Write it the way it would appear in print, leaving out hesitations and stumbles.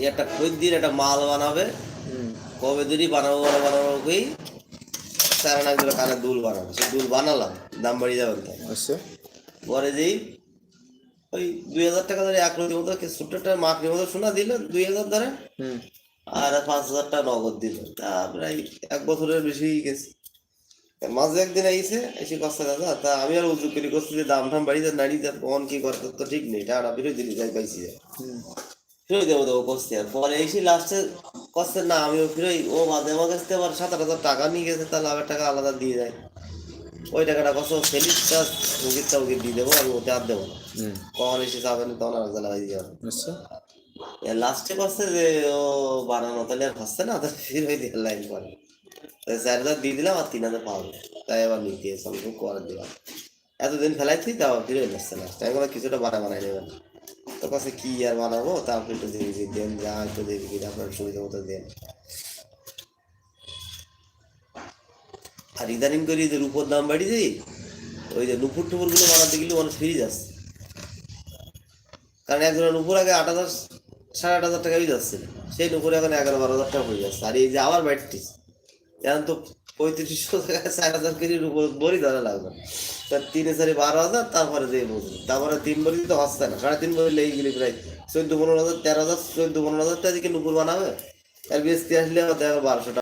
একটা খদ্দির একটা মাল বানাবে, কবে দিনই বানাবো কই সারা নাক ধরে কানে দুল বানাবো, সে দুল বানালাম, দাম বাড়িয়ে যাবেন তো। আচ্ছা পরে যেই ওই 2,000 টাকা ধরে এক রতির মতো ছোট্ট একটা মাকড়ির মতো শোনা দিল 2,000 ধরে, আর 5,000 টাকা নগদ দিল। তা প্রায় 1 বছরের বেশি গেছে। মাঝে একদিন আইসে এসে কষ্ট দাদা, তা আমি আর উদ্যোগ করি করছি যে দাম টাম বাড়িতে নাড়িয়ে কখন কি করতে তো ঠিক নেই, টাকা ফিরে দিলি যাই পাইছি ফিরে দেবো দেবো করছি। আর পরে এসে লাস্টে কষ্ট না আমিও ফিরে, ও মাঝে আমার কাছ থেকে আবার 7,000 টাকা নিয়ে গেছে, তাহলে আমার টাকা আলাদা দিয়ে যায়। ওই টাকাটা কষ্ট ফেলিসটা উকিরটা উকির দিয়ে দেবো, আমি ওতে আর দেবো না। কখন এসে যাবেন তখন আর লাগাই দিয়ে যাবে। লাস্টে করছে যে ও বানানো তাহলে আর হচ্ছে না, তাহলে ফির ওই লাইন করে 4,000 দিয়ে দিলাম আর 3,000 পাবো, তাই আবার নিতে এসে করে দিলাম। এতদিন ফেলাইছি তাও ফিরে আসছে লাস্ট, আমি বলে কিছুটা বানাই নেবেন। তো কাছে কি আর বানাবো, তা আপনি একটু দেখি দেন, যা একটু দেখি আপনার সুবিধা মতো দেন। আর ইদানিং করি যে রূপোর দাম বাড়িয়েছি, ওই যে নুপুর টুপুর গুলো বানাতে গেলে মানুষ ফিরে যাচ্ছে। কারণ একজনের নুপুর আগে 8,000 8,500 টাকাই যাচ্ছিল, সেই নুপুরে এখন 11-12,000 টাকা হয়ে যাচ্ছে। আর এই যে আবার ব্যাটটিস এখন তো 3500 টাকা 4,000 কেজির উপর বড়ি ধরা লাগবে, তার 3-4-12,000, তারপরে দিয়ে বুঝলি, তারপরে 3 বড়ি তো হচ্ছে না, 3.5 বড়ি লেগে গেলি প্রায় 14-15,000 13,000 14-15,000 টাকা দিকে নুপুর বানাবে। আর বেশি আসলে 1200 টাকা